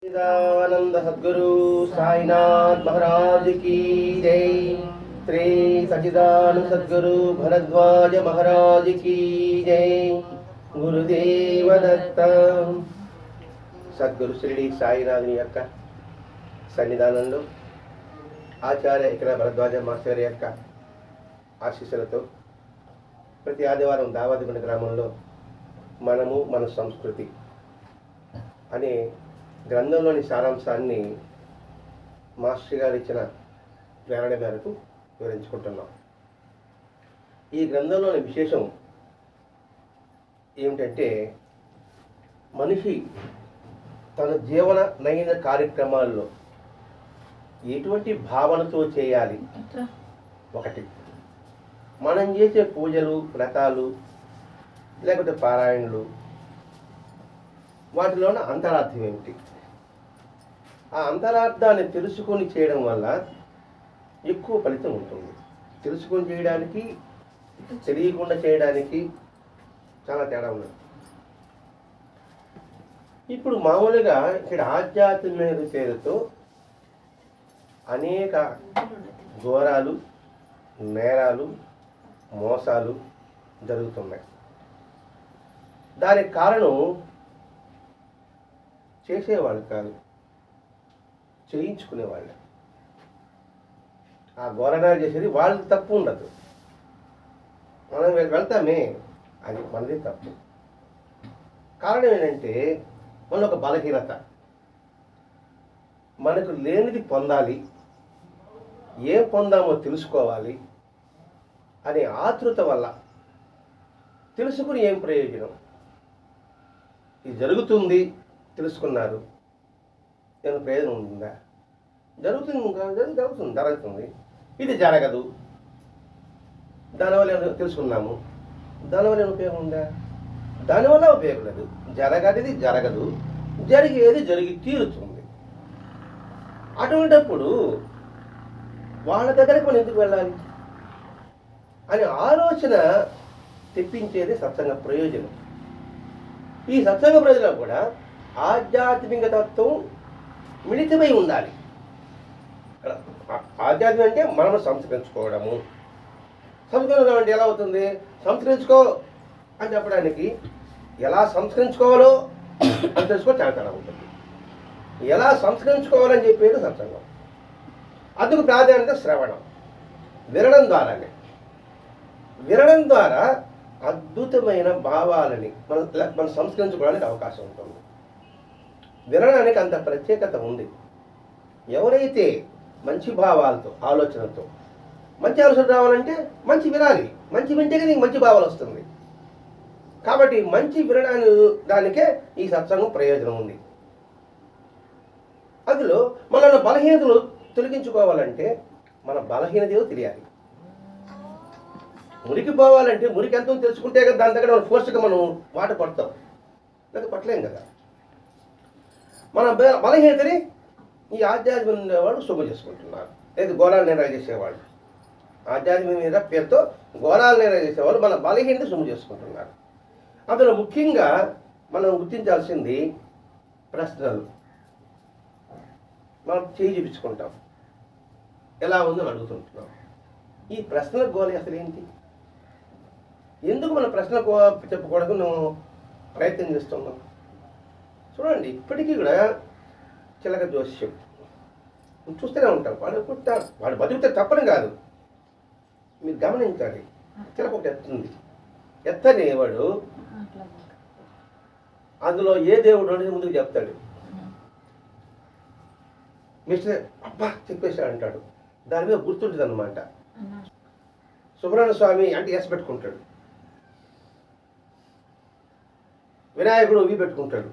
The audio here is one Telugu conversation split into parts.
सच्चिदानंद सद्गुरु साईनाथ महाराज की जय। श्री सच्चिदानंद सद्गुरु भरद्वाज महाराज की जय। गुरुदेव दत्त। సద్గురు షిరిడి సాయినాథుని యొక్క సన్నిధానంలో ఆచార్య ఇక్కడ భరద్వాజ మాస్టర్ యొక్క ఆశీస్సులతో ప్రతి ఆదివారం దావాదిగుండ గ్రామంలో మనము మన సంస్కృతి అనే గ్రంథంలోని సారాంశాన్ని మాస్టర్ గారు ఇచ్చిన ప్రేరణ మేరకు వివరించుకుంటున్నాం. ఈ గ్రంథంలోని విశేషం ఏమిటంటే, మనిషి తన జీవన నైన కార్యక్రమాల్లో ఎటువంటి భావనతో చేయాలి. ఒకటి, మనం చేసే పూజలు, వ్రతాలు, లేకపోతే పారాయణలు, వాటిలోన అంతరార్థం ఏమిటి. ఆ అంతరార్థాన్ని తెలుసుకొని చేయడం వల్ల ఎక్కువ ఫలితం ఉంటుంది. తెలుసుకొని చేయడానికి, తెలియకుండా చేయడానికి చాలా తేడా ఉన్నది. ఇప్పుడు మామూలుగా ఇక్కడ ఆధ్యాత్మిక పేరుతో అనేక ఘోరాలు, నేరాలు, మోసాలు జరుగుతున్నాయి. దానికి కారణం చేసేవాళ్ళు కాదు, చేయించుకునేవాళ్ళు. ఆ ఘోరనాలు చేసేది వాళ్ళకి తప్పు ఉండదు, మనం వెళ్తామే, అది మనది తప్పు. కారణం ఏంటంటే, మన ఒక బలహీనత, మనకు లేనిది పొందాలి, ఏం పొందామో తెలుసుకోవాలి అనే ఆతృత వల్ల తెలుసుకుని ఏం ప్రయోజనం. ఇది జరుగుతుంది తెలుసుకున్నారు, ఏమైనా ప్రయోజనం ఉంటుందా? జరుగుతుంది. ఇది జరగదు, దానివల్ల ఏమైనా తెలుసుకున్నాము, దానివల్ల ఏమైనా ఉపయోగం ఉందా? దానివల్ల ఉపయోగం లేదు. జరగనిది జరగదు, జరిగేది జరిగి తీరుతుంది. అటువంటిప్పుడు వాళ్ళ దగ్గరకు మనం ఎందుకు వెళ్ళాలి అనే ఆలోచన తెప్పించేది సత్సంగ ప్రయోజనం. ఈ సత్సంగ ప్రయోజనం కూడా ఆధ్యాత్మిక తత్వం మిళితమై ఉండాలి. ఆధ్యాత్మికం అంటే మనం సంస్కరించుకోవడము. సంస్కరించడం అంటే ఎలా అవుతుంది? సంస్కరించుకో అని చెప్పడానికి ఎలా సంస్కరించుకోవాలో అని తెలుసుకో చాలా తేడా ఉంటుంది. ఎలా సంస్కరించుకోవాలని చెప్పేది సత్సంగం. అందుకు ప్రాధాన్యత శ్రవణం, వినడం ద్వారానే. వినడం ద్వారా అద్భుతమైన భావాలని మనం సంస్కరించుకోవడానికి అవకాశం ఉంటుంది. వినడానికి అంత ప్రత్యేకత ఉంది. ఎవరైతే మంచి భావాలతో, ఆలోచనతో, మంచి ఆలోచన రావాలంటే మంచి వినాలి. మంచి వింటేనే నీకు మంచి భావాలు వస్తుంది. కాబట్టి మంచి దానికే ఈ సత్సంగం ప్రయోజనం ఉంది. అందులో మన బలహీనతలు తొలగించుకోవాలంటే మన బలహీనత తెలియాలి. మురికి పోవాలంటే మురికి ఎంతో తెలుసుకుంటే కదా దాని దగ్గర ఫోర్స్గా మనం మాట పడతాం, లేదా పట్టలేం కదా. మన బలహీనతని ఈ ఆధ్యాత్మిక ఉండేవాడు సొమ్ము చేసుకుంటున్నారు. లేదా ఘోరాలు నిర్ణయం చేసేవాళ్ళు, ఆధ్యాత్మిక మీద పేరుతో ఘోరాలు నిర్ణయం చేసేవాళ్ళు మన బలహీనత సొమ్ము చేసుకుంటున్నారు. అందులో ముఖ్యంగా మనం గుర్తించాల్సింది ప్రశ్నలు. మనం చేయి చూపించుకుంటాం, ఎలా ఉందని అడుగుతుంటున్నాం. ఈ ప్రశ్నల గోలి అసలు ఏంటి? ఎందుకు మన ప్రశ్న చెప్పుకోవడానికి నువ్వు ప్రయత్నం చేస్తున్నాం? చూడండి, ఇప్పటికీ కూడా చిలక జోస్యం చూస్తూనే ఉంటాం. వాడు బతుకుతే తప్పని కాదు, మీరు గమనించాలి. చిలక ఒకటి ఎత్తుంది, ఎత్తని వాడు అందులో ఏ దేవుడు అనేది ముందుకు చెప్తాడు. మిస్టర్ అబ్బా చెప్పేశాడు అంటాడు, దాని మీద గుర్తుంటుంది అన్నమాట. సుబ్రహ్మణ్య స్వామి అంటే ఎస్ పెట్టుకుంటాడు, వినాయకుడు వి పెట్టుకుంటాడు,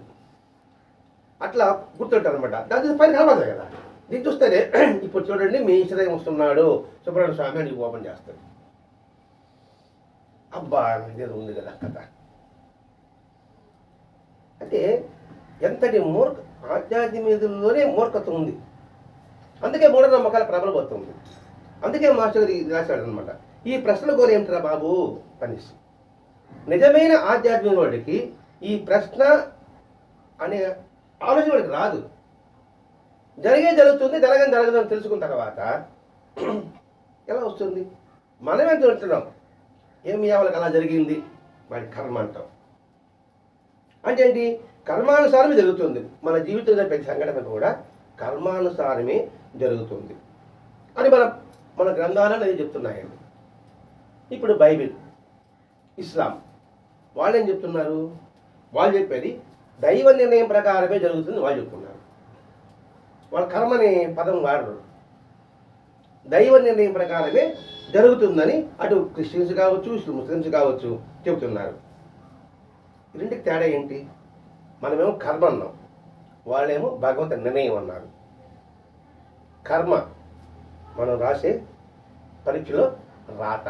అట్లా గుర్తుంటాడు అనమాట. దాని పైన కనబడదు కదా. దీన్ని చూస్తేనే ఇప్పుడు చూడండి మీ ఇష్టదైవం వస్తున్నాడు సుబ్రహ్మణ్య స్వామి అని ఓపెన్ చేస్తాడు. అబ్బా ఇదేదో ఉంది కదా కథ. అంటే ఎంతటి ఆధ్యాత్మికలోనే మూర్ఖత్వం ఉంది. అందుకే మూఢనమ్మకాల ప్రబలబోతుంది. అందుకే మాస్టర్ గారు ఇది రాశాడు అనమాట. ఈ ప్రశ్నల గోలు ఏమిటరా బాబు అనేసి. నిజమైన ఆధ్యాత్మిక వాడికి ఈ ప్రశ్న అనే ఆలోచన వాడికి రాదు. జరుగుతుంది, జరగదని తెలుసుకున్న తర్వాత ఎలా వస్తుంది? మనమే తింటున్నాం. ఏమి వాళ్ళకి అలా జరిగింది, వాడి కర్మ అంటాం. అంటే ఏంటి? కర్మానుసారమే జరుగుతుంది. మన జీవితంలో ప్రతి సంఘటన కూడా కర్మానుసారమే జరుగుతుంది అని మన గ్రంథాలను అది చెప్తున్నాయండి. ఇప్పుడు బైబిల్, ఇస్లాం వాళ్ళు ఏం చెప్తున్నారు? వాళ్ళు చెప్పేది దైవ నిర్ణయం ప్రకారమే జరుగుతుంది వాళ్ళు చెప్తున్నారు. వాళ్ళ కర్మని పదం వాడరు. దైవ నిర్ణయం ప్రకారమే జరుగుతుందని అటు క్రిస్టియన్స్ కావచ్చు, ముస్లిమ్స్ కావచ్చు చెబుతున్నారు. రెండుకి తేడా ఏంటి? మనమేమో కర్మ అన్నాం, వాళ్ళేమో భగవంతు నిర్ణయం అన్నారు. కర్మ మనం రాసే పరీక్షలో రాత,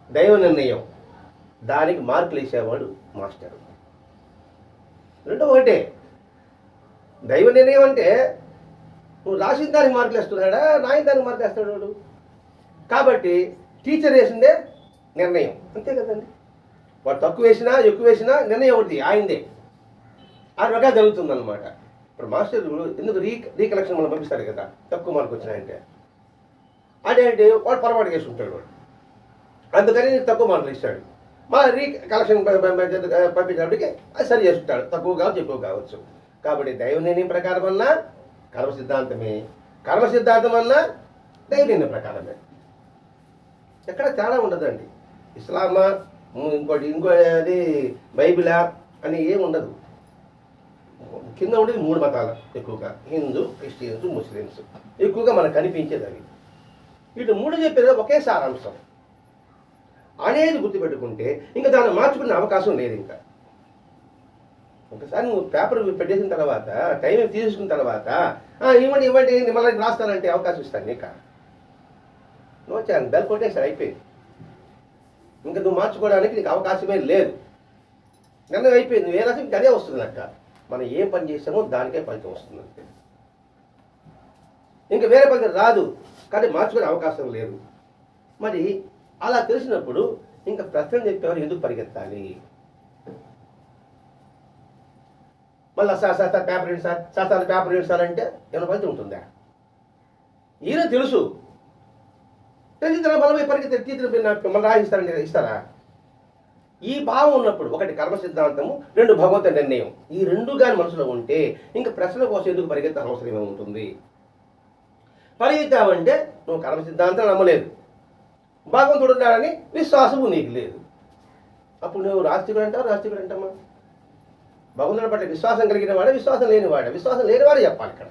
దైవ నిర్ణయం దానికి మార్కులు వేసేవాడు మాస్టర్. రెండు ఒకటే. దైవ నిర్ణయం అంటే నువ్వు రాసిన దానికి మార్కులు వేస్తున్నాడా, రాయిన దానికి మార్కులు వేస్తాడు వాడు. కాబట్టి టీచర్ వేసిందే నిర్ణయం, అంతే కదండి. వాడు తక్కువ వేసినా ఎక్కువ వేసినా నిర్ణయం ఒకటి ఆయనదే. ఆ రకంగా జరుగుతుందన్నమాట. ఇప్పుడు మాస్టర్ ఎందుకు రీకలెక్షన్ మనం పంపిస్తాడు కదా, తక్కువ మార్కు వచ్చినాయంటే అంటే వాడు పొరపాటు వేసుకుంటాడు వాడు, అందుకని తక్కువ మార్కులు ఇస్తాడు. మా రీకలెక్షన్ పంపించినప్పటికీ అది సరి చేసుకుంటాడు, తక్కువ కావచ్చు ఎక్కువ కావచ్చు. కాబట్టి దైవ నిర్ణయం ప్రకారం అన్నా కర్మ సిద్ధాంతమే, కర్మ సిద్ధాంతం అన్నా దైవ నిర్ణయం ప్రకారమే. ఎక్కడ తేడా ఉండదండి. ఇస్లామా ఇంకో అది బైబిలా అని ఏమి ఉండదు. కింద ఉండేది మూడు మతాలు ఎక్కువగా, హిందూ, క్రిస్టియన్స్, ముస్లిమ్స్ ఎక్కువగా మనకు కనిపించేది అవి. వీటి మూడు చెప్పేది ఒకే సారాంశం అనేది గుర్తుపెట్టుకుంటే ఇంకా దాన్ని మార్చుకునే అవకాశం లేదు. ఇంకా ఒకసారి నువ్వు పేపర్ పెట్టేసిన తర్వాత, టైం తీసుకున్న తర్వాత ఇవ్వండి మళ్ళీ రాస్తానంటే అవకాశం ఇస్తాను నీకు. నువ్వు వచ్చాను బెల్ కొట్టేసాడు, అయిపోయింది. ఇంకా నువ్వు మార్చుకోవడానికి నీకు అవకాశమే లేదు. నిర్ణయం అయిపోయింది. నువ్వు ఏ రాసి ఇంకా అదే వస్తుంది అక్క. మనం ఏం పని చేసామో దానికే ఫలితం వస్తుంది అంతే. ఇంకా వేరే పని రాదు, కానీ మార్చుకునే అవకాశం లేదు. మరి అలా తెలిసినప్పుడు ఇంకా ప్రశ్నలు చెప్పేవారు ఎందుకు పరిగెత్తాలి? మళ్ళీ పేపర్ ఏంటి సార్, శాస్త్రాలు పేపర్ ఏంటి సార్ అంటే ఏమైనా ఫలితం ఉంటుందా? ఈయన తెలుసు, తెలిసిన తర్వాత మళ్ళీ పరిగెత్తి టీచర్ మళ్ళీ రాయిస్తారంటే ఇస్తారా? ఈ భావం ఉన్నప్పుడు ఒకటి కర్మ సిద్ధాంతము, రెండు భగవంతు నిర్ణయం, ఈ రెండు కానీ మనసులో ఉంటే ఇంకా ప్రశ్నల కోసం ఎందుకు పరిగెత్తే అవసరం ఏముంటుంది? పరిగెత్తావంటే నువ్వు కర్మ సిద్ధాంతం నమ్మలేదు, భగవంతుడు ఉన్నాడని విశ్వాసము నీకు లేదు. అప్పుడు నువ్వు రాస్తికుడు అంటామా? భగవంతుడి పట్ల విశ్వాసం కలిగిన వాడే, విశ్వాసం లేనివాడే? విశ్వాసం లేనివాడే చెప్పాలి ఇక్కడ.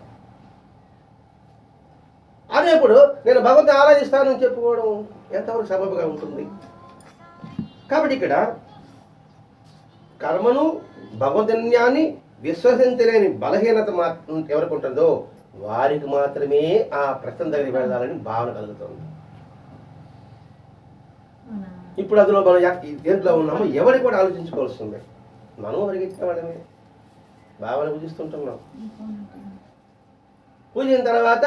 అదే ఇప్పుడు నేను భగవంతుని ఆరాధిస్తానని చెప్పుకోవడం ఎంతవరకు సబబుగా ఉంటుంది? కాబట్టి ఇక్కడ కర్మను, భగవంతుని విశ్వసించలేని బలహీనత ఎవరికి ఉంటుందో వారికి మాత్రమే ఆ ప్రశ్న దగ్గరికి వెళ్ళాలని భావన కలుగుతుంది. ఇప్పుడు అందులో మనం దేంట్లో ఉన్నామో ఎవరికి కూడా ఆలోచించుకోవాల్సిందే. మనం పరిగెత్తిన వాళ్ళమే భావన పూజిస్తుంటున్నాం. పూజించిన తర్వాత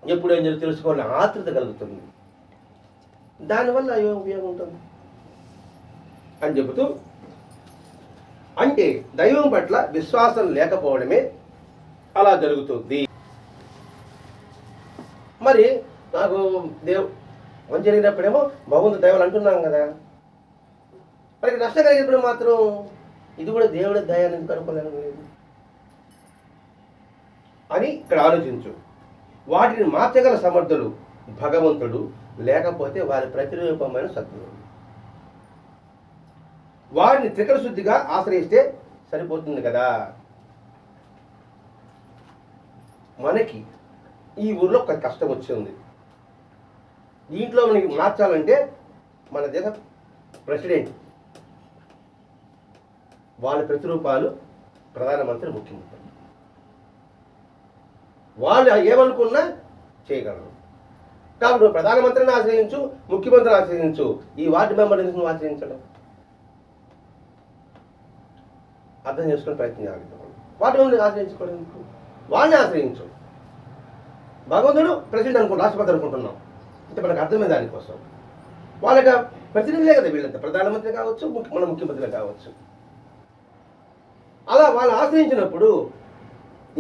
ఎప్పుడు ఏం తెలుసుకోవాలని ఆతృత కలుగుతుంది. దానివల్ల ఏం ఉపయోగం ఉంటుంది అని చెబుతూ, అంటే దైవం పట్ల విశ్వాసం లేకపోవడమే అలా జరుగుతుంది. మరి నాకు మంచి జరిగినప్పుడేమో భగవంతుడు దైవాలు అంటున్నాం కదా, మరి నష్టం కలిగినప్పుడు మాత్రం ఇది కూడా దేవుడి దయాన్ని ఎందుకు అనుకోలేను లేదు అని ఇక్కడ ఆలోచించు. వాటిని మార్చగల సమర్థుడు భగవంతుడు, లేకపోతే వారి ప్రతిరూపమైన సద్గురుడు. వారిని త్రికర శుద్ధిగా ఆశ్రయిస్తే సరిపోతుంది కదా. మనకి ఈ ఊర్లో ఒక కష్టం వచ్చింది. దీంట్లో మనకి మార్చాలంటే మన దేశ ప్రెసిడెంట్, వాళ్ళ ప్రతిరూపాలు ప్రధానమంత్రి, ముఖ్యమంత్రి. వాళ్ళు ఏమనుకున్నా చేయగలరు. కాబట్టి నువ్వు ప్రధానమంత్రిని ఆశ్రయించు, ముఖ్యమంత్రిని ఆశ్రయించు, ఈ వార్డు మెంబర్ ఎందుకు నువ్వు ఆశ్రయించడం? అర్థం చేసుకుని ప్రయత్నించాలి. వార్డు మెంబర్ని ఆశ్రయించుకోవడం ఎందుకు? వాళ్ళని ఆశ్రయించు. భగవంతుడు ప్రెసిడెంట్ అనుకుంటా, రాష్ట్రపతి అనుకుంటున్నాం అంటే మనకు అర్థమే దానికోసం. వాళ్ళకి ప్రతినిధులే కదా వీళ్ళంతా, ప్రధానమంత్రి కావచ్చు, మన ముఖ్యమంత్రి కావచ్చు. అలా వాళ్ళు ఆశ్రయించినప్పుడు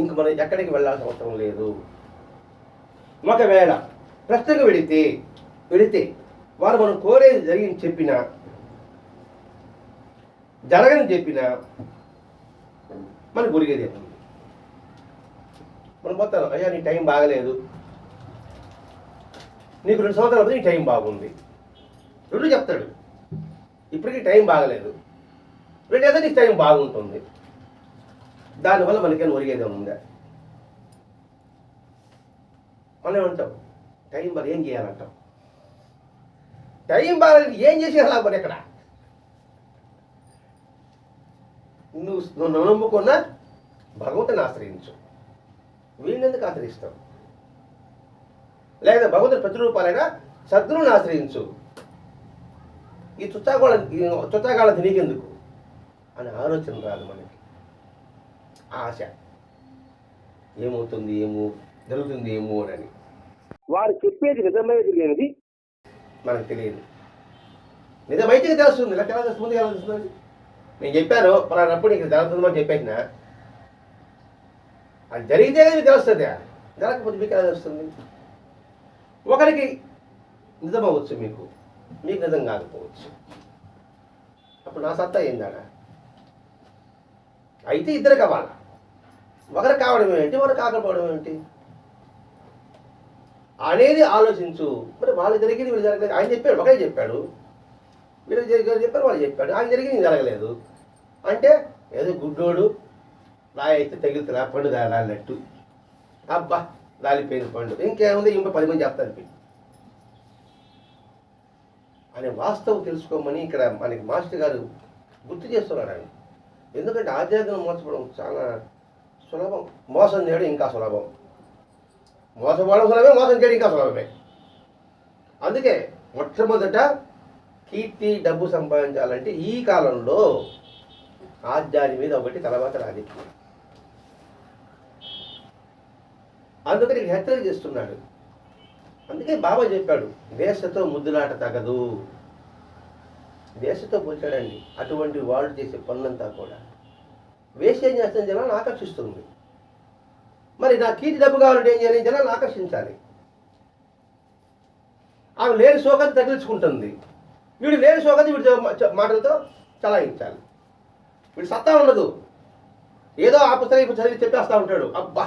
ఇంక మనం ఎక్కడికి వెళ్ళాల్సిన అవసరం లేదు. ఒకవేళ ప్రశ్నకు వెళితే వారు మనం కోరేది జరిగింది చెప్పినా జరగని చెప్పినా మనకు ఒరిగేది ఏముంది? మనం పోతాను, అయ్యా నీ టైం బాగలేదు, నీకు 2 సంవత్సరాల నీ టైం బాగుంది, 2 చెప్తాడు. ఇప్పటికీ టైం బాగలేదు, 2 ఏదో నీకు టైం బాగుంటుంది. దానివల్ల మనకేం ఒరిగేది ఉందా? మనం ఏమంటాం, టైం మరి ఏం చేయాలంటాం. టైం బాగాలేదు ఏం చేసేలా మరి ఎక్కడ నువ్వు నమ్ముకున్న భగవంతుని ఆశ్రయించు. వీళ్ళెందుకు ఆశ్రయిస్తావు? లేదా భగవంతుని ప్రతిరూపాలైనా సద్గురుని ఆశ్రయించు. ఈ చుచ్చాగాళ్ళ నీకెందుకు అనే ఆలోచన రాదు మనకి. ఆశ ఏమవుతుంది, జరుగుతుంది ఏమో అని. వారు చెప్పేది నిజమైనది లేనిది మనకు తెలియదు. నిజమైతే తెలుస్తుంది, ఇలా ఎలా తెలుస్తుంది, ఎలా తెలుస్తుంది? నేను చెప్పాను పలానప్పుడు నీకు జరుగుతుందని చెప్పేసిన, అది జరిగితే మీకు తెలుస్తుంది, జరగకపోతే మీకు ఎలా తెలుస్తుంది? ఒకరికి నిజం అవ్వచ్చు, మీకు నిజం కాకపోవచ్చు. అప్పుడు నా సత్తా ఏందాడా? అయితే ఇద్దరు కావాలా, ఒకరు కావడం ఏంటి, ఒకరు కాకపోవడం ఏంటి అనేది ఆలోచించు. మరి వాళ్ళు జరిగింది వీళ్ళు జరగలేదు. ఆయన చెప్పాడు, ఒకరే చెప్పాడు, వీళ్ళు చెప్పారు, వాళ్ళు చెప్పాడు, ఆయన జరిగింది జరగలేదు అంటే ఏదో గుడ్డోడు రాయి అయితే తగిలితే పండు రాలినట్టు, అబ్బా రాలిపోయిన పండు, ఇంకేముంది ఇంకో 10 మంది చెప్తారు అనే వాస్తవం తెలుసుకోమని ఇక్కడ మనకి మాస్టర్ గారు గుర్తు చేస్తున్నాడు ఆయన. ఎందుకంటే ఆధ్యాత్మికం మోసపోవడం చాలా సులభం, మోసం చేయడం ఇంకా సులభం. మోసపోవడం సులభమే, మోసం చేయడం ఇంకా సులభమే. అందుకే మొట్టమొదట కీర్తి డబ్బు సంపాదించాలంటే ఈ కాలంలో ఆధ్యాత్మిక మీద ఒకటి, తర్వాత రాజకీయం. అందుకని హెచ్చరిక చేస్తున్నాడు. అందుకే బాబా చెప్పాడు, దేశతో ముద్దులాట తగదు. దేశతో పోల్చాడండి. అటువంటి వాళ్ళు చేసే పనులంతా కూడా వేస్ట్ ఏం చేస్తుంది, జనాలను ఆకర్షిస్తుంది. మరి నా కీర్తి డబ్బు కావాలంటే ఏం చేయాలి? జనాలను ఆకర్షించాలి. ఆమె లేని శోకాన్ని తగిలించుకుంటుంది, వీడు లేని శోకాన్ని వీడి మాటలతో చలాయించాలి. వీడు సత్తా ఉండదు, ఏదో ఆ పుస్తకం ఇప్పుడు చదివి చెప్పేస్తూ ఉంటాడు, అబ్బా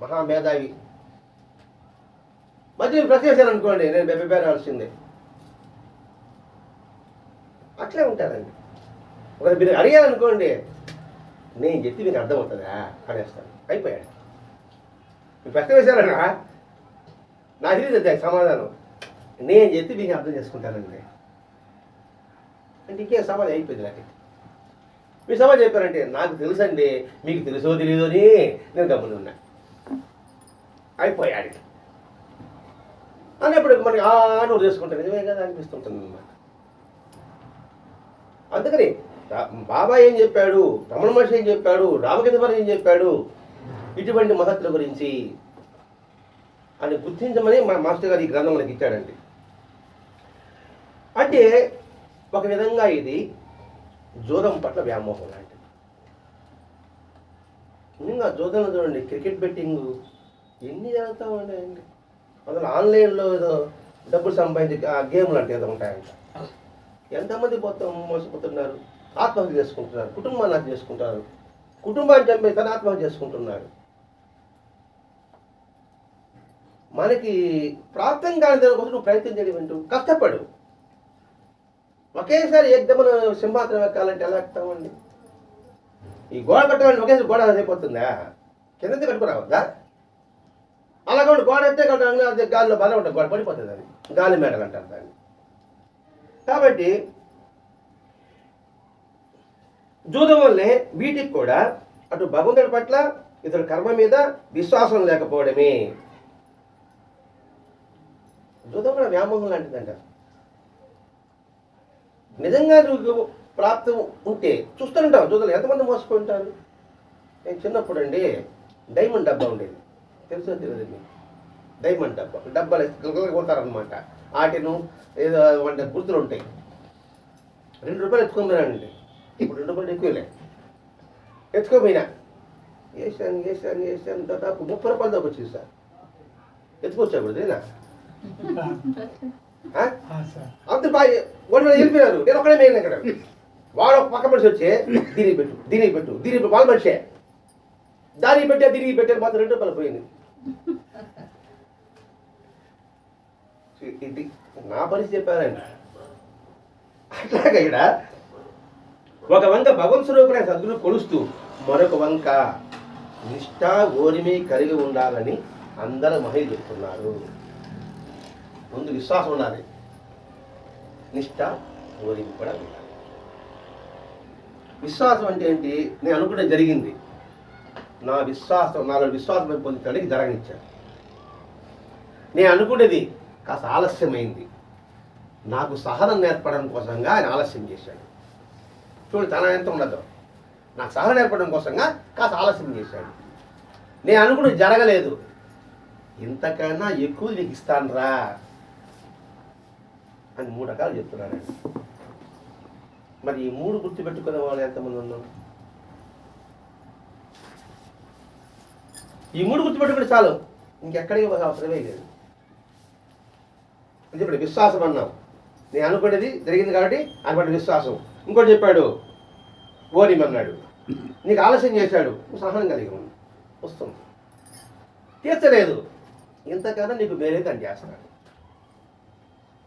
మహామేధావి. మధ్య ప్రశ్న చేశాను అనుకోండి, నేను బెబ్బేరాల్సిందే. అట్లే ఉంటారండి. ఒకరు మీరు అడిగారనుకోండి, నేను చెప్తే మీకు అర్థమవుతుందా అనేస్తాను, అయిపోయాడు. మీరు ప్రశ్న వేశారన్నా, నా తెలియదు సమాధానం, నేను చెప్తే మీకు అర్థం చేసుకుంటానండి అంటే ఇంకేం సమాధానం అయిపోయింది. నాకు మీ సమాధానం చెప్పారంటే, నాకు తెలుసండి, మీకు తెలుసో తెలియదో అని నేను గమ్మున ఉన్నా, అయిపోయాడు అన్నప్పుడు మనకి నువ్వు చేసుకుంటాను, నిజమే కదా అనిపిస్తుంటుంది అన్నమాట. అందుకని బాబా ఏం చెప్పాడు, రమణ మహర్షి ఏం చెప్పాడు, రామకృష్ణ ఏం చెప్పాడు, ఇటువంటి మహత్తుల గురించి అని గుర్తించమని మా మాస్టర్ గారు ఈ గ్రంథం మనకి ఇచ్చాడండి. అంటే ఒక విధంగా ఇది జోదం పట్ల వ్యామోహం లాంటిది. నిజంగా జోదంలో చూడండి, క్రికెట్ బెట్టింగ్ ఎన్ని జరుగుతూ ఉంటాయండి. అందులో ఆన్లైన్లో ఏదో డబ్బులు సంపాదించి గేమ్లు అంటే ఏదో ఉంటాయంట. ఎంతమంది మోసపోతున్నారు, ఆత్మహత్య చేసుకుంటున్నారు, కుటుంబాన్ని హత్య చేసుకుంటున్నారు, కుటుంబాన్ని చంపే తన ఆత్మహత్య చేసుకుంటున్నారు. మనకి ప్రాప్తం కాని దానికోసం నువ్వు ప్రయత్నం చేయడం ఏంటో, కష్టపడు. ఒకేసారి ఎగ్దమను సింహాసనం ఎక్కాలంటే ఎలా ఎక్కుతామండి? ఈ గోడ కట్టాలంటే ఒకేసారి గోడ అయిపోతుందా? కింద కట్టుకురావద్దా? అలా కూడా గోడ ఎత్తే కట్టాలి, అది గాలిలో బలం ఉంటుంది, గోడ పడిపోతుంది, అది గాలి మేడలు అంటారు దాన్ని. కాబట్టి జూదం వల్లే వీటికి కూడా అటు భగవంతుడి పట్ల ఇతర కర్మ మీద విశ్వాసం లేకపోవడమే. జూదం కూడా వ్యామోహం లాంటిదంట. నిజంగా నువ్వు ప్రాప్తం ఉంటే చూస్తుంటాం జూదలు ఎంతమంది మోసపోతుంటారు. నేను చిన్నప్పుడు అండి డైమండ్ డబ్బా ఉండేది, తెలుసో తెలియదు మీకు? డైమండ్ డబ్బాలు కొడతారనమాట. వాటిను ఏదో అంటే గుర్తులు ఉంటాయి. 2 రూపాయలు ఎత్తుకోపోయినానండి. ఇప్పుడు 2 రూపాయలు ఎక్కువలే. ఎత్తుకోపోయినా వేసాను దాదాపు 30 రూపాయలు దాకా వచ్చింది సార్. ఎత్తుకొచ్చాడు వదిలేనా అంత బాగా వాళ్ళు వెళ్ళిపోయారు. నేను ఒక్కడే మేలు ఇక్కడ. వాడు ఒక పక్క మనిషి వచ్చే దీనికి పెట్టు వాళ్ళ మనిషే దానికి పెట్టారు మాత్రం 2 రూపాయలు పోయింది. ఇది నా పరిస్థితి చెప్పారండి. అట్లాగా ఇక్కడ ఒక వంక భగవన్ స్వరూపులైన సద్గురు కొలుస్తూ మరొక వంక నిష్ఠ ఓరిమి కలిగి ఉండాలని అందరూ మహిళ చెప్తున్నారు. ముందు విశ్వాసం ఉండాలి, నిష్ఠ ఓరిమి కూడా ఉండాలి. విశ్వాసం అంటే ఏంటి? నేను అనుకుంటే జరిగింది, నాలో విశ్వాసం పొందుతానికి జరగనిచ్చాను. నేను అనుకునేది కాస్త ఆలస్యమైంది, నాకు సహనం నేర్పడం కోసంగా ఆయన ఆలస్యం చేశాడు. చూడు తన ఎంత ఉండదు, నాకు సహనం నేర్పడం కోసంగా కాస్త ఆలస్యం చేశాడు. నేను అనుకున్నది జరగలేదు, ఇంతకన్నా ఎక్కువ నీకు ఇస్తాను రా అని 3 రకాలు చెప్తున్నారండి. మరి ఈ 3 గుర్తుపెట్టుకునే వాళ్ళు ఎంతమంది ఉన్నాం? ఈ 3 గుర్తుపెట్టుకుంటే చాలు, ఇంకెక్కడికి అవసరమే లేదు. అని చెప్పాడు విశ్వాసం అన్నాం, నేను అనుకునేది జరిగింది కాబట్టి అనుకుంటే విశ్వాసం. ఇంకోటి చెప్పాడు ఓరిమన్నాడు, నీకు ఆలస్యం చేశాడు, నువ్వు సహనం కలిగి వస్తుంది. తీర్చలేదు, ఇంతకన్నా నీకు వేరేది అని చేస్తున్నాడు.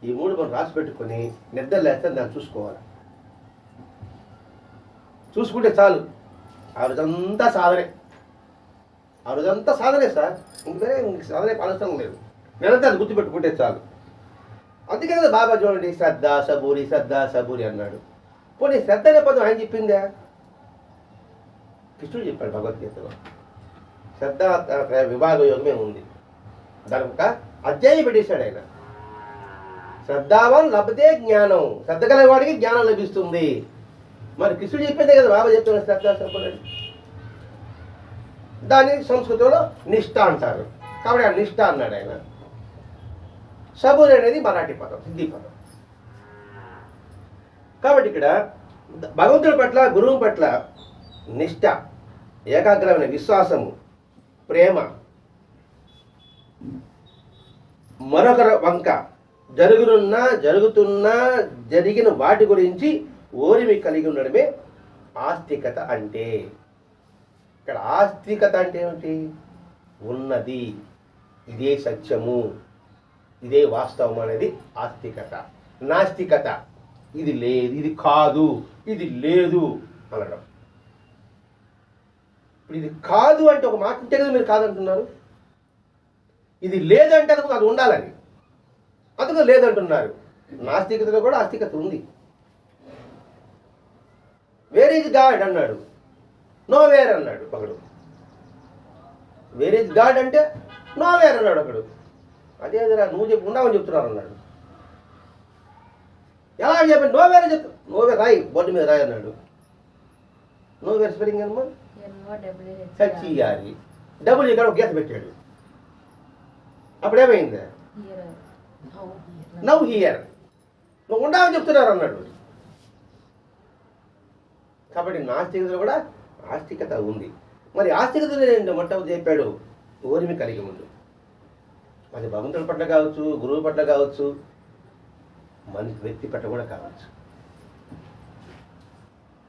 ఈ 3 మనం రాసి పెట్టుకొని నిద్ర లేస్తే దాన్ని చూసుకోవాలి. చూసుకుంటే చాలు, ఆ రోజంతా సాధనే సార్. ఇంకేరే సాధనే అవసరం లేదు, నేనంతా అది గుర్తుపెట్టుకుంటే చాలు. అందుకే కదా బాబా చూడండి శ్రద్ధ సబూరి అన్నాడు. పోనీ శ్రద్ధ అనే పదం ఆయన చెప్పిందా? కృష్ణుడు చెప్పాడు భగవద్గీతలో. శ్రద్ధ విభాగ యోగమే ఉంది, దానికి ఒక అధ్యాయం పెట్టేశాడు ఆయన. శ్రద్ధావాన్ లభతే జ్ఞానం, శ్రద్ధ గల వాడికి జ్ఞానం లభిస్తుంది. మరి కృష్ణుడు చెప్పిందే కదా బాబా చెప్తున్నా శ్రద్ధ సబూరి. దాన్ని సంస్కృతంలో నిష్ఠ అంటారు, కాబట్టి ఆ నిష్ఠ అన్నాడు ఆయన. సబూరి అనేది మరాఠీ పదం, హిందీ పదం. కాబట్టి ఇక్కడ భగవంతుడి పట్ల గురువు పట్ల నిష్ఠ, ఏకాగ్రమైన విశ్వాసము, ప్రేమ. మరొక వంక జరిగిన వాటి గురించి ఓరిమి కలిగి ఉండడమే ఆస్తికత అంటే. ఇక్కడ ఆస్తికత అంటే ఏమిటి? ఉన్నది, ఇదే సత్యము, ఇదే వాస్తవం అనేది ఆస్తికత. నాస్తికత ఇది లేదు, ఇది కాదు, ఇది లేదు అనడం. ఇప్పుడు ఇది కాదు అంటే ఒక మాట ఉంటే కదా మీరు కాదంటున్నారు. ఇది లేదంటే అది ఉండాలని, అందుకు లేదంటున్నారు. నాస్తికతలో కూడా ఆస్తికత ఉంది. వేర్ ఈజ్ గాడ్ అన్నాడు, నో వేర్ అన్నాడు ఒకడు. వేర్ ఈజ్ గాడ్ అంటే నో వేర్ అన్నాడు ఒకడు. అదేదిరా నువ్వు చెప్పి ఉన్నావని చెప్తున్నారు అన్నాడు. ఎలా చెప్పి నో వేర్ చెప్తా, నో వేర్ రాయి, బోర్డు మీద రాయి అన్నాడు. నో వేర్ స్పెల్లింగ్ అనమా హెచ్ఈఆర్ఈ, డబుల్ ఇక్కడ ఒక గీత పెట్టాడు. అప్పుడేమైంది? నౌ హియర్, నువ్వు ఉండవని చెప్తున్నారు అన్నాడు. కాబట్టి నాస్తికతలో కూడా ఆస్తికత ఉంది. మరి ఆస్తికతలో మొట్టమొదటి చెప్పాడు ఓరిమి కలిగి ఉండు. అది భగవంతుడి పట్ల కావచ్చు, గురువు పట్ల కావచ్చు, మనిషి వ్యక్తి పట్ల కూడా కావచ్చు.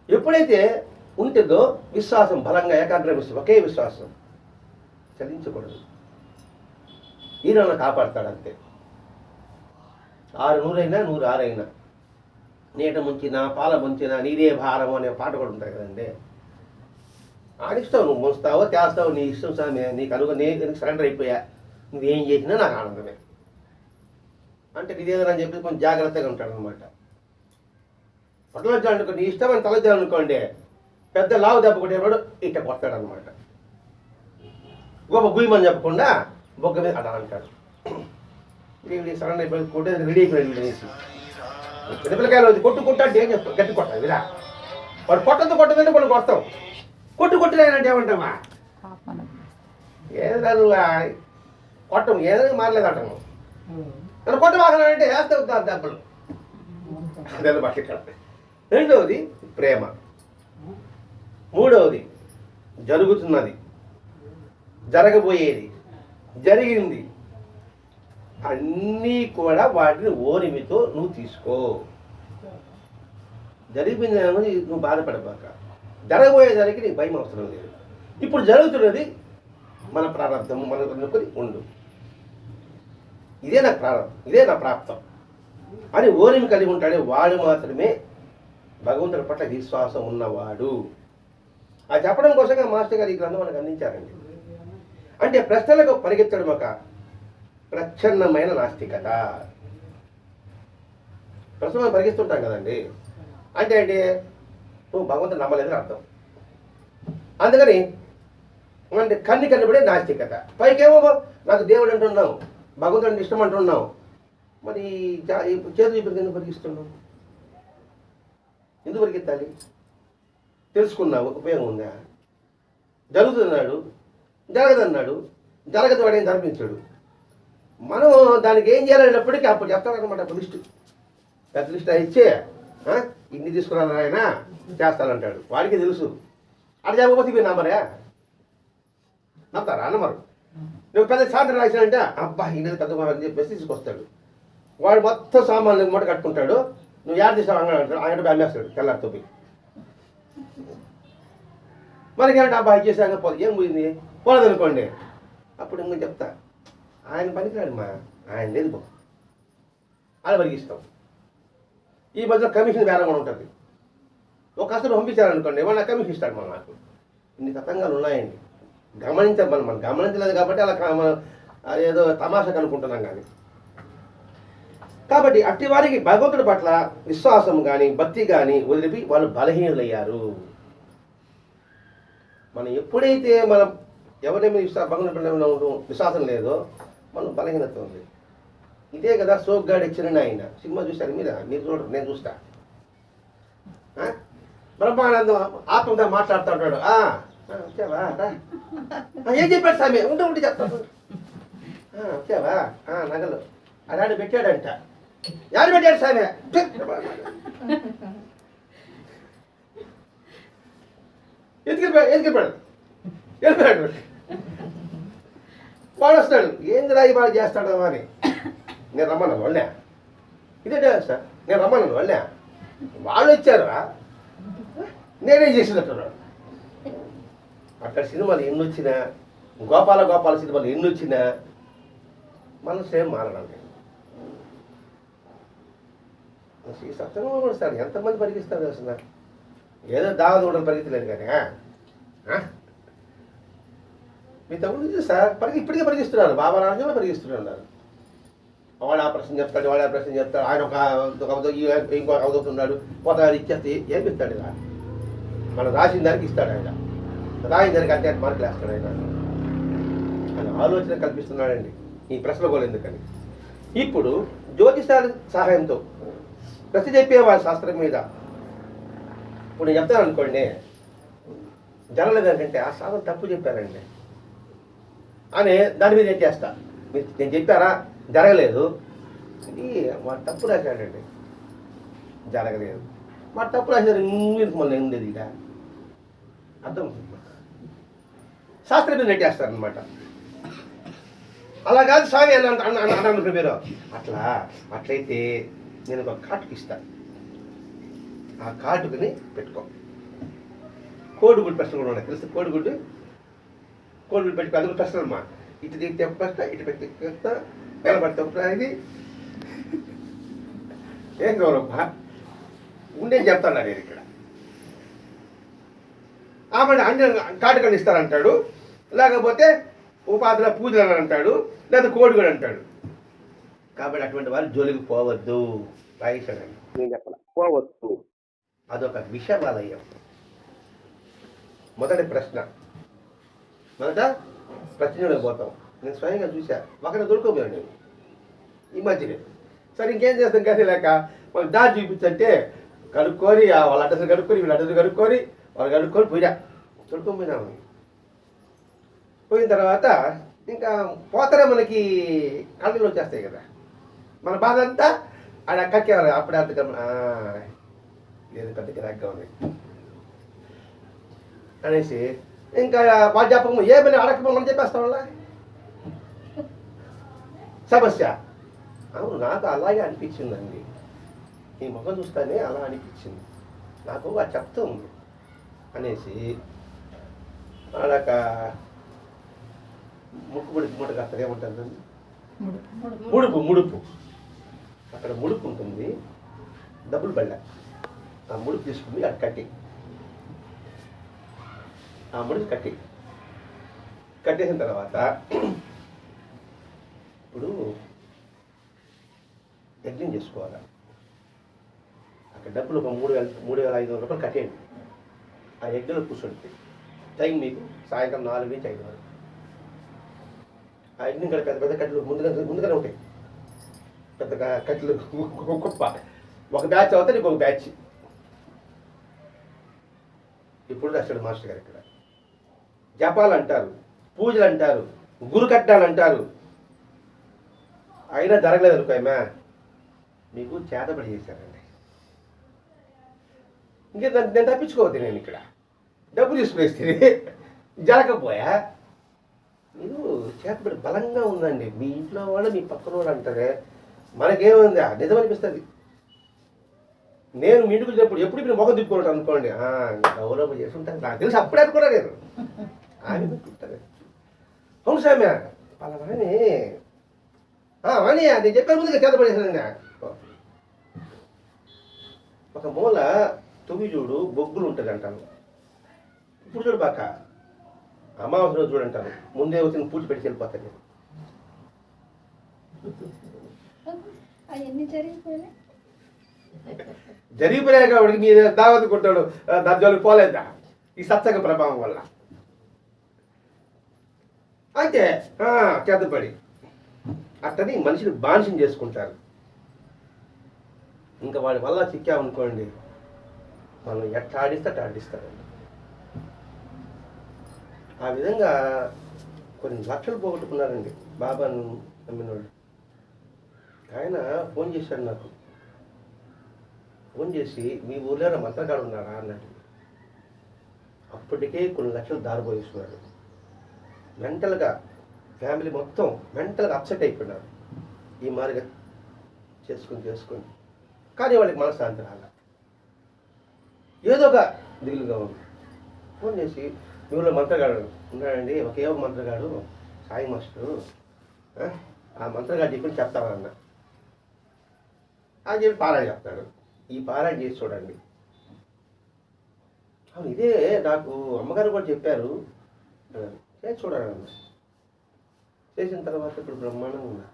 ఎప్పుడైతే ఉంటుందో విశ్వాసం బలంగా ఏకాగ్రమిస్తుంది, ఒకే విశ్వాసం, చలించకూడదు. ఈయన కాపాడతాడు అంతే. 6 100 100 6 నీట ముంచిన పాల ముంచిన నీదే భారం అనే పాట కూడా ఉంటుంది కదండి. ఆడిష్టం, నువ్వు ముంచుతావో తేస్తావో నీ ఇష్టం సామె, నీకు నేను సరెండర్ అయిపోయా, నువ్వేం చేసినా నాకు ఆనందమే అంటే ఇదేదని అని చెప్పి కొంచెం జాగ్రత్తగా ఉంటాడు అనమాట. పట్టలొచ్చాడు అనుకోండి, నీ ఇష్టం అని తలొచ్చాడు అనుకోండి, పెద్ద లావు దెబ్బ కొట్టేవాడు ఇట్ట కొడతాడు అనమాట. గొప్ప గుయ్యమని చెప్పకుండా బొగ్గ మీద అలా అంటాడు. సరెండర్ అయిపోయి కొట్టే రెడీ అయిపోయాడు అనేసి. పిల్లకాయలు కొట్టు అంటే ఏం చెప్తావు? గట్టి కొట్టాలి విరా, వాడు కొట్టదంటే మనం కొడతాం. కొట్టులేనంటే ఏమంటామా? ఏదైనా నువ్వు కొట్టం, ఏదైనా మారలేదు అంటాము. నన్ను కొట్టవాలంటే వేస్తావు దెబ్బలు. అదే భాష ఇక్కడ. రెండవది ప్రేమ. మూడవది జరుగుతున్నది, జరగబోయేది, జరిగింది అన్నీ కూడా వాటిని ఓరిమితో నువ్వు తీసుకో. జరిగిపోయింది నువ్వు బాధపడబాక, జరగబోయేదానికి నీకు భయం అవసరం లేదు. ఇప్పుడు జరుగుతున్నది మన ప్రారంభం, మన అనుకొని ఉండు. ఇదే నా ప్రారంభం, ఇదే నా ప్రాప్తం అని ఓరిమి కలిగి ఉంటాడే వాడు మాత్రమే భగవంతుడి పట్ల విశ్వాసం ఉన్నవాడు. అది చెప్పడం కోసంగా మాస్టర్ గారు ఈ గ్రంథం మనకు అందించారండి. అంటే ప్రశ్నలకు పరిగెత్తడం ఒక ప్రచ్ఛన్నమైన నాస్తికత. ప్రశ్న మనం పరిగెత్తుంటాం కదండి. అంటే నువ్వు భగవంతుని నమ్మలేదని అర్థం. అందుకని అంటే కన్నిపడే నాస్తికత. పైకేమో నాకు దేవుడు అంటున్నావు, భగవంతుడిని ఇష్టం అంటున్నావు, మరి చేతులు ఇప్పుడు ఎందుకు పరిగిస్తున్నావు? ఎందుకు పరిగెత్తాలి? తెలుసుకున్నావు, ఉపయోగం ఉందా? జరుగుతున్నాడు, జరగదన్నాడు, జరగదు వాడేం జరిపించాడు. మనం దానికి ఏం చేయాలనేటప్పటికీ అప్పుడు చెప్తాడనమాట. పెద్ద లిస్ట్ ఇచ్చే ఇన్ని తీసుకున్నాను ఆయన చేస్తానంటాడు. వాడికి తెలుసు. అటు చెప్పకపోతే మీరు నమ్మరా? నమ్ముతారా? నమ్మరు. నువ్వు పెద్ద సాయంత్రం రాసినంటే అబ్బా ఈయన పెద్ద అని చెప్పేసి తీసుకొస్తాడు. వాడు మొత్తం సామాన్లు మూట కట్టుకుంటాడు. నువ్వు యాడ్ చేసావు అంటాడు. ఆయన అమ్మేస్తాడు తెల్లారితో పోయి. మనకేమంటే అబ్బా ఇచ్చేసాక పోదు, ఏం పోయింది పోలేదనుకోండి. అప్పుడు ఇంకో చెప్తా, ఆయన పనికిరాడు మా, ఆయన లేదు పో అలా పరిగిస్తాం. ఈ మధ్య కమిషన్ వేరే కూడా ఉంటుంది. ఒక కస్టమర్ పంపించారనుకోండి, వాళ్ళు నాకు కమిషన్ ఇస్తాడు. మన నాకు ఇన్ని తతంగాలు ఉన్నాయండి. మనం గమనించలేదు కాబట్టి అలా అదేదో తమాషకు అనుకుంటున్నాం. కానీ కాబట్టి అట్టి వారికి భగవంతుడి పట్ల విశ్వాసం కానీ భక్తి కానీ వదిలిపి వాళ్ళు బలహీనులయ్యారు. మనం ఎప్పుడైతే మనం ఎవరైనా భగవంతుడి విశ్వాసం లేదో మనం బలహీనత ఉంది. ఇదే కదా సోగ్గాడు ఇచ్చిన ఆయన సినిమా చూశారు మీరు చూడరు, నేను చూస్తా. బ్రహ్మానందం ఆత్మతో మాట్లాడుతూ ఉంటాడు. వచ్చావా? ఏం చెప్పాడు స్వామి? ఉంటే చెప్తాడు. వచ్చావా? నగలు అలాంటి పెట్టాడంట. యారు పెట్టాడు స్వామి? వెళ్ళిపోయాడు. వాడు వస్తాడు, ఏంది రాయి వాడు చేస్తాడు అని. నేను రమ్మన్నాను వాళ్ళే. ఇదే సార్ నేను రమ్మన్నాను వాళ్ళే. వాళ్ళు వచ్చారు, నేనే చేసినట్టున్నాడు. అక్కడ సినిమాలు ఎన్ని వచ్చినా, గోపాల సినిమాలు ఎన్ని వచ్చినా మనసు ఏం మారడానికి ఈ సత్యంగా కూడా సార్ ఎంతమంది పరిగిస్తారు అసలు. ఏదో దావదూడలు పరిగెత్తలేదు కానీ మీ తమ్ముడు సార్ ఇప్పటికే పరిగిస్తున్నారు. బాబా రాజ్యంలో పరిగిస్తున్నారు. వాడు ఆ ప్రశ్న చెప్తాడు, వాడు ఆ ప్రశ్న చెప్తాడు. ఆయన ఇంకో అవుతున్నాడు, పోతాడు, ఇచ్చేస్తే ఏం ఇస్తాడు? ఇలా మనం రాసిన దానికి ఇస్తాడు. ఆయన రాయిన దానికి అంటే మార్కులు వేస్తాడు. ఆయన ఆలోచన కల్పిస్తున్నాడండి ఈ ప్రశ్న కూడా. ఎందుకని ఇప్పుడు జ్యోతిషాల సహాయంతో ప్రతి చెప్పే వాళ్ళ శాస్త్రం మీద ఇప్పుడు నేను చెప్తాను అనుకోండి, జరగలేదంటే ఆ శాస్త్రం తప్పు చెప్పారండి అని దాని మీద ఏం చేస్తా. నేను చెప్పారా జరగలేదు, ఇది వాడు తప్పు రాశాడండి, జరగలేదు. వాడు తప్పు రాశారు ఇంగ్లీష్ మళ్ళీ ఉండేది. ఇక అర్థం శాస్త్రం మీద నెట్టేస్తారనమాట. అలా కాదు స్వామి అన్నాను మీరు. అట్లయితే నేను ఒక కాటుకు ఇస్తాను, ఆ కాటుకుని పెట్టుకో. కోడిగుడ్డు ప్రశ్న కూడా ఉన్నాయి తెలుసు. కోడిగుడ్డు పెట్టుకో, అది కూడా ప్రశ్న అమ్మా. ఇటు దిగితే ఒక ప్రశ్న, ఇటు పెట్టి నిలబడితే ఒక ప్రశ్న. ఇది ఏం గౌరవమ్మా ఉండేది చెప్తాను నేను ఇక్కడ. ఆమె అన్ని కాటుకని ఇస్తారంటాడు, లేకపోతే ఉపాధిలో పూజలు అని అంటాడు, లేదా కోడిగుడు అంటాడు. కాబట్టి అటువంటి వారు జోలికి పోవద్దు. రాయిస్తాడండి, నేను చెప్పాల పోవద్దు. అదొక విషవలయం. మొదటి ప్రశ్న పోతాం. నేను స్వయంగా చూసా, ఒకరిని దొరుకోపోయాను నేను ఈ మధ్యనే. సరే ఇంకేం చేస్తాం కానీ లేక వాళ్ళు దారి చూపించంటే కనుక్కొని వాళ్ళ అడ్రస్ కనుక్కొని వీళ్ళ అడ్రస్ కనుక్కొని వాళ్ళు కనుక్కొని పోయినా దొరుకుపోయినాము. పోయిన తర్వాత ఇంకా పోతనే మనకి కళ్ళలో వచ్చేస్తాయి కదా, మన బాధ అంతా ఆడ కక్కేవారు. అప్పుడే అర్థం ఏదో పెద్ద గిరాగ్గా ఉంది అనేసి ఇంకా వాళ్ళు చెప్పక ఏమని అడగమని చెప్పేస్తాం వాళ్ళ సమస్య. అవును, నాకు అలాగే అనిపించిందండి. ఈ ముఖం చూస్తానే అలా అనిపించింది నాకు, అది చెప్తుంది అనేసి అలాక ముక్కుబడి మూట కాస్త ఏమంటుందండి, ముడుపు. అక్కడ ముడుపు ఉంటుంది, డబ్బులు బళ్ళ. ఆ ముడుపు తీసుకుని అది కట్టి, ఆ ముడుపు కట్టేసిన తర్వాత ఇప్పుడు యజ్ఞం చేసుకోవాలి. అక్కడ డబ్బులు ఒక 3,500 రూపాయలు కట్టేయండి. ఆ యజ్ఞంలో కూర్చోండి. టైం మీకు సాయంత్రం 4 నుంచి 5 వరకు. ఆ యజ్ఞం కూడా పెద్ద పెద్ద కట్టెలు ముందుగానే ఉంటాయి. పెద్ద కట్టెలు గొప్ప. ఒక బ్యాచ్ అవుతారు, ఇంకొక బ్యాచ్. ఇప్పుడు రాశాడు మాస్టర్ గారు ఇక్కడ. జపాలు అంటారు, పూజలు అంటారు, గురు కట్టాలు అంటారు. అయినా జరగలేదు అనుకోయమా, మీకు చేతబడి చేశారండి. ఇంకే నేను తప్పించుకోవద్దు. నేను ఇక్కడ డబ్బు తీసుకునేస్తే జరగకపోయా. మీరు చేతబడి బలంగా ఉందండి. మీ ఇంట్లో వాళ్ళు మీ పక్కన వాళ్ళు అంటారే, మనకేముంది నిజం అనిపిస్తుంది. నేను మీ ఇంటికి వచ్చినప్పుడు ఎప్పుడు మీరు మొగ తిప్పుకుంటాను అనుకోండి, గౌరవం చేసి ఉంటాను. నాకు తెలిసి అప్పుడే అనుకున్నా నేను. ఆమె పెట్టుకుంటాను. అవును సామ్య పలాని అని నేను చెప్పిన ముందుగా చేతపడేసానండి. ఒక మూల తొమ్మిది చూడు బొగ్గులు ఉంటుంది అంటాను. ఇప్పుడు చూడు బాక అమావాస్య రోజు చూడంటాను. ముందే వచ్చిన పూజ పెట్టి వెళ్ళిపోతాను నేను. జరిగిపోయాయి కాబట్టి మీరు దావత్ కొట్టాడు, దాని పోలేదా ఈ సత్సంగ ప్రభావం వల్ల. అయితే చేతపడి అట్టని మనిషిని బానిసం చేసుకుంటారు. ఇంకా వాడి వల్ల చిక్కామనుకోండి, మనం ఎట్లా ఆడిస్తే అట్లా ఆడిస్తారండి. ఆ విధంగా కొన్ని లక్షలు పోగొట్టుకున్నారండి బాబాను నమ్మినోళ్ళు. ఆయన ఫోన్ చేశాడు నాకు. ఫోన్ చేసి మీ ఊర్లో మంత్రగాడు ఉన్నాడా అన్నట్టు. అప్పటికే కొన్ని లక్షలు దారిపోయిస్తున్నాడు. మెంటల్గా ఫ్యామిలీ మొత్తం మెంటల్గా అప్సెట్ అయిపోయినారు. ఈ మాదిరిగా చేసుకుని కానీ వాళ్ళకి మనశ్శాంతి రాల. ఏదో ఒక దిగులుగా ఉంది. ఫోన్ చేసి మీ ఊళ్ళో మంత్రగాడు ఉన్నాడండి, ఒకే ఒక మంత్రగాడు సాయి మాస్టరు, ఆ మంత్రగాడు చెప్పి చెప్తామన్న. అని చెప్పి పారాయణ చెప్తాడు. ఈ పారాయణ చేసి చూడండి. అవును, ఇదే నాకు అమ్మగారు కూడా చెప్పారు, చేసి చూడండి అన్న. చేసిన తర్వాత ఇప్పుడు బ్రహ్మాండంగా ఉన్నా.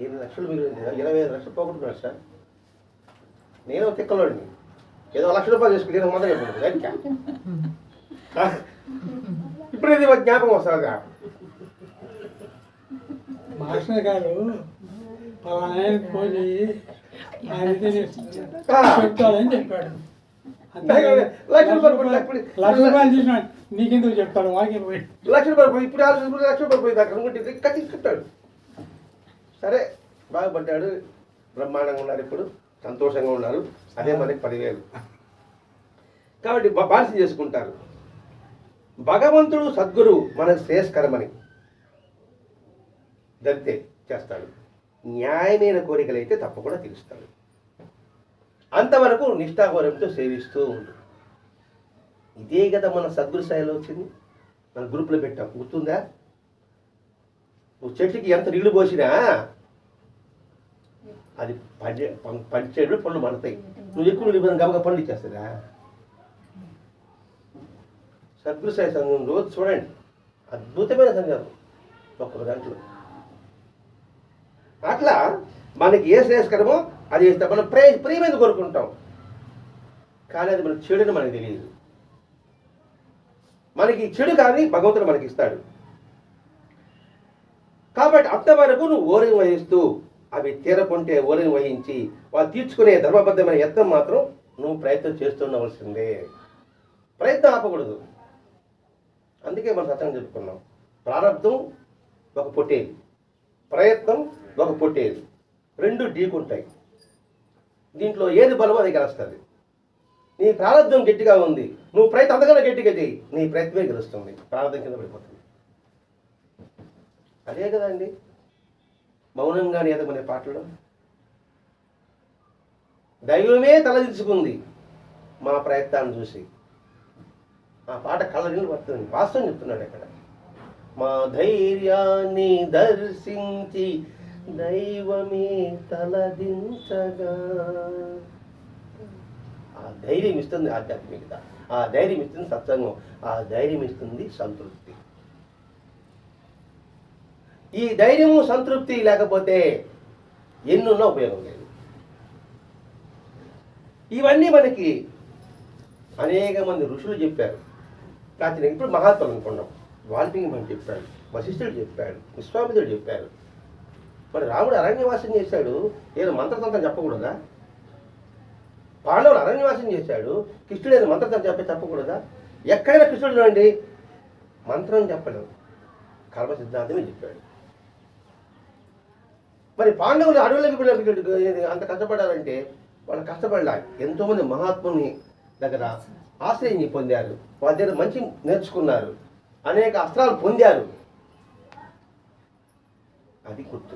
7 లక్షలు మీరు 25 లక్షలు పోగొట్టుకున్నారు సార్. నేను తిక్కలోడిని. ఏదో 1 లక్ష రూపాయలు చేసుకుని నేను మొదలు చెప్పాను. ఇప్పుడు ఇది జ్ఞాపకం వస్తుందా? మాస్టర్ గారు పలానాయనకి పోయి ఆయన చెప్తాడని చెప్పాడు. లక్ష రూపాయలు చూసినాడు, నీకెందుకు చెప్తాడు వాకి పోయి. లక్ష రూపాయలు పోయి ఇప్పుడు 6 లక్ష రూపాయలు పోయి దాకా అనుకుంటే ఖచ్చితంగా చెప్తాడు. సరే బాగుపడ్డాడు, బ్రహ్మాండంగా ఉన్నారు, ఇప్పుడు సంతోషంగా ఉన్నారు. అదే మనకి 10,000. కాబట్టి బానిస చేసుకుంటారు. భగవంతుడు సద్గురు మనకు శ్రేయస్కరమని ధరితే చేస్తాడు. న్యాయమైన కోరికలు అయితే తప్పకుండా తీరుస్తాడు. అంతవరకు నిష్ఠాగౌరవంతో సేవిస్తూ ఉండు. ఇదే కదా మన సద్గురు స్థాయిలో వచ్చింది. మన గ్రూప్లో పెట్టాం, గుర్తుందా? నువ్వు చెట్టుకి ఎంత నీళ్లు పోసినా అది పంచేడు పళ్ళు మనతాయి. నువ్వు ఎక్కువ నీళ్ళు గబగ పళ్ళు ఇచ్చేస్తుందా? సద్గురు స్థాయి సంఘం రోజు చూడండి, అద్భుతమైన సంఘం ఒక్కొక్క దాంట్లో. అట్లా మనకి ఏ శ్రేయస్కరమో అది ఇస్తాం. మనం ప్రియమైన కోరుకుంటాం, కానీ అది మనకు చెడుని మనకు తెలియదు. మనకి చెడు కానీ భగవంతుడు మనకి ఇస్తాడు. కాబట్టి అంతవరకు నువ్వు ఓరిని వహిస్తూ అవి తీరకుంటే ఓరిని వహించి వాళ్ళు తీర్చుకునే ధర్మబద్ధమైన యత్నం మాత్రం నువ్వు ప్రయత్నం చేస్తుండవలసిందే. ప్రయత్నం ఆపకూడదు. అందుకే మనం సత్యంగా చెప్పుకున్నాం, ప్రారంభం ఒక పొట్టేలు, ప్రయత్నం ఒక పొట్టేలు, 2 ఢీకుంటాయి. దీంట్లో ఏది బలమో అది గెలుస్తుంది. నీ ప్రారంభం గట్టిగా ఉంది, నువ్వు ప్రయత్నం అంతకన్నా గట్టిగా చేయి, నీ ప్రయత్నమే గెలుస్తుంది, ప్రారంభం కింద పడిపోతుంది. అదే కదండి మౌనంగానే ఎదగమనే పాటలో. దైవమే తలదించుకుంది మా ప్రయత్నాన్ని చూసి. ఆ పాట కళ్ళ నీళ్ళు పడుతుంది. వాస్తవం చెప్తున్నాడు ఇక్కడ. మా ధైర్యాన్ని దర్శించి దైవమే తలదించగా. ఆ ధైర్యం ఇస్తుంది ఆధ్యాత్మికత, ఆ ధైర్యం ఇస్తుంది సత్సంగం, ఆ ధైర్యం ఇస్తుంది సంతృప్తి. ఈ ధైర్యము సంతృప్తి లేకపోతే ఎన్నున్నా ఉపయోగం లేదు. ఇవన్నీ మనకి అనేక మంది ఋషులు చెప్పారు. ప్రాచీన ఇప్పుడు మహాత్ములు అనుకున్నాం. వాల్మీకి మనం చెప్పాడు, వశిష్ఠుడు చెప్పాడు, విశ్వామిత్రుడు చెప్పారు. మరి రాముడు అరణ్యవాసం చేశాడు, ఏదో మంత్రతంత్రం చెప్పకూడదా? పాండవులు అరణ్యవాసం చేశాడు, కృష్ణుడు ఏదో మంత్రతంత్రం చెప్పకూడదా? ఎక్కడైనా కృష్ణుడు అండి మంత్రం చెప్పలేవు, కర్మ సిద్ధాంతమే చెప్పాడు. మరి పాండవులు అడవులకు అంత కష్టపడాలంటే వాళ్ళు కష్టపడలే. ఎంతోమంది మహాత్ముని దగ్గర ఆశ్రయం పొందారు, వాళ్ళ దగ్గర మంచి నేర్చుకున్నారు, అనేక అస్త్రాలు పొందారు. అది గుర్తు.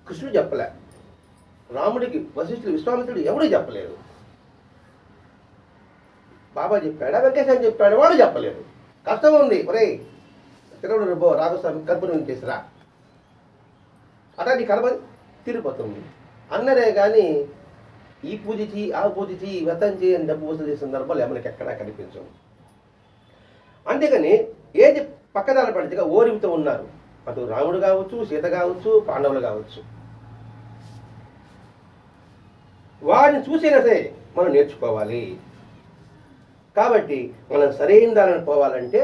కృష్ణుడు చెప్పలే, రాముడికి వశిష్ఠుడు విశ్వామిత్రుడు ఎవడూ చెప్పలేరు. బాబా చెప్పాడా, వెంకటేశ్వర చెప్పాడు, వాడు చెప్పలేరు. కష్టం ఉంది. ఒరే తిరువుడు బో రాఘస్వామి కర్పూరం చేసిరా, అట్లా నీ కర్మ తీరిపోతుంది అన్నరే కానీ ఈ పూజ చేయి, ఆ పూజ చేయి, వ్రతం చేయి అని డబ్బు వసూలు చేసే సందర్భాలు మనకి ఎక్కడా కనిపించవు. అంతేగాని ఏది పక్కదాల పడితే ఓరిమితో ఉన్నారు. అటు రాముడు కావచ్చు, సీత కావచ్చు, పాండవులు కావచ్చు. వారిని చూసినా సరే మనం నేర్చుకోవాలి. కాబట్టి మనం సరైన దారిని పోవాలంటే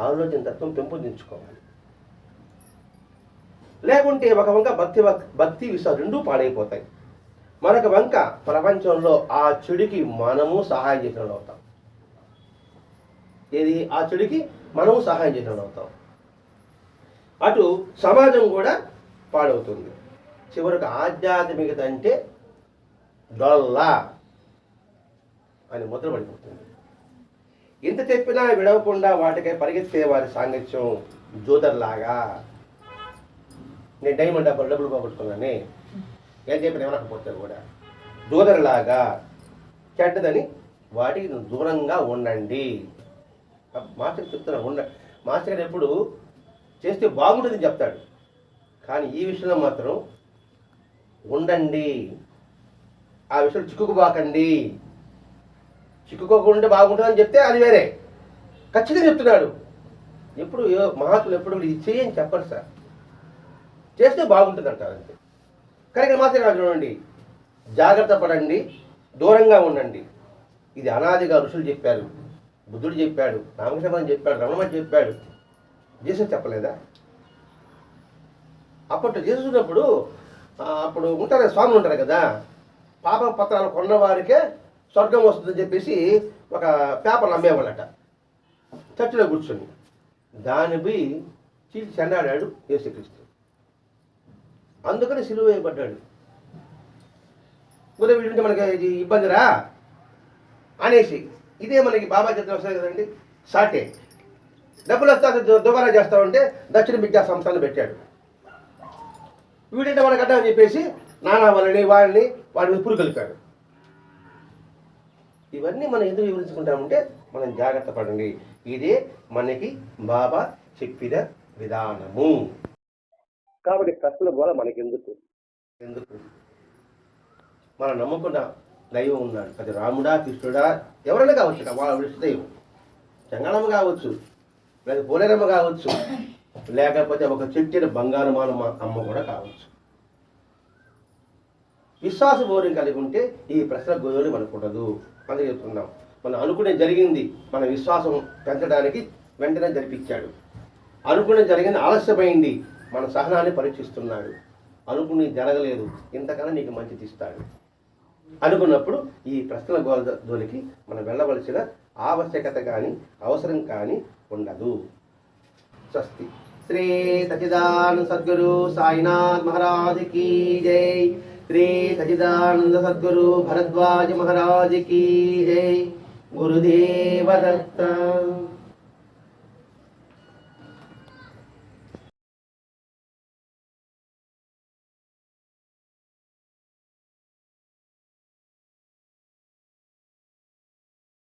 ఆలోచన తత్వం పెంపొందించుకోవాలి. లేకుంటే ఒక వంక భక్తి విశ్వాసం రెండూ పాడైపోతాయి. మరొక వంక ప్రపంచంలో ఆ చెడుకి మనము సహాయం చేసిన వాళ్ళు అవుతాం. ఏది ఆ చెడుకి మనము సహాయం చేసిన వాళ్ళు అవుతాం. అటు సమాజం కూడా పాడవుతుంది. చివరికి ఆధ్యాత్మికత అంటే డొల్లా అని ముద్ర పడిపోతుంది. ఎంత చెప్పినా విడవకుండా వాటికై పరిగెత్తే వారి సాంగత్యం జోదర్లాగా. నేను డైమండ్ డబ్బులు పోగొట్టుకున్నానే, ఏం చెప్పిన ఏమనకపోతారు కూడా. జోదర్లాగా చెడ్డదని వాటికి దూరంగా ఉండండి. మాస్టర్ చెప్తున్నా, మాస్టర్ గారు ఎప్పుడు చేస్తే బాగుంటుందని చెప్తాడు, కానీ ఈ విషయంలో మాత్రం ఉండండి, ఆ విషయంలో చిక్కుకుపోకండి. చిక్కుకోకుండా బాగుంటుందని చెప్తే అది వేరే, ఖచ్చితంగా చెప్తున్నాడు. ఎప్పుడు మహాత్ములు ఎప్పుడు ఇది చేయని చెప్పరు సార్, చేస్తే బాగుంటుంది అంటారు అంతే. కరెక్ట్ మాస్టర్ గారు చూడండి, జాగ్రత్త పడండి, దూరంగా ఉండండి. ఇది అనాదిగా ఋషులు చెప్పారు, బుద్ధుడు చెప్పాడు, రామకృష్ణ చెప్పాడు, రమణ చెప్పాడు, జీసస్ చెప్పలేదా? అప్పట్లో జీసస్ ఉన్నప్పుడు అప్పుడు ఉంటారు స్వాములు ఉంటారు కదా, పాప పత్రాలు కొన్న వారికే స్వర్గం వస్తుందని చెప్పేసి ఒక పేపర్లు అమ్మేవాళ్ళట చర్చిలో కూర్చొని. దానిపై చీల్చి చెండాడాడు యేసుక్రీస్తు. అందుకని సిలువ వేయబడ్డాడు. ఉదయం వీడింటే మనకి ఇబ్బందిరా అనేసి ఇదే మనకి బాబా చిత్రం వస్తుంది కదండి, సాటే డబ్బులు వస్తా దుబారా చేస్తామంటే దక్షిణ విద్యా సంస్థను పెట్టాడు. వీడింటే మనకు అడ్డా అని చెప్పేసి నానా వాళ్ళని వాడిని పురు కలిపాడు. ఇవన్నీ మనం ఎందుకు వివరించుకుంటామంటే మనం జాగ్రత్త పడండి. ఇదే మనకి బాబా చెప్పిన విధానము. కాబట్టి ప్రశ్నల ద్వారా మనకి ఎందుకు మనం నమ్ముకున్న దైవం ఉన్నాడు. అది రాముడా, కృష్ణుడా, ఎవరైనా కావచ్చు, వాళ్ళ దైవం చంగాళమ్మ కావచ్చు, లేదా పోలేరమ్మ కావచ్చు, లేకపోతే ఒక చెట్టిన బంగారమాన అమ్మ కూడా కావచ్చు. విశ్వాస బోరం కలిగి ఉంటే ఈ ప్రశ్న గోధులు మనకుండదు. అందుకే చెప్తున్నాం, మనం అనుకునే జరిగింది మన విశ్వాసం పెంచడానికి వెంటనే జరిపించాడు. అనుకునే జరిగింది ఆలస్యమైంది, మన సహనాన్ని పరీక్షిస్తున్నాడు. అనుకుని జరగలేదు, ఇంతకన్నా నీకు మంచిది ఇస్తాడు. అనుకున్నప్పుడు ఈ ప్రశ్నల గోధులకి మనం వెళ్ళవలసిన ఆవశ్యకత కానీ అవసరం కానీ ఉండదు. స్వస్తి. శ్రీ సచ్చిదానంద సద్గురు సాయినాథ్ మహారాజ్ కీ జై. శ్రీ సచిదానంద సద్గురు భరద్వాజ మహారాజ్ की जय गुरुदेव दत्त।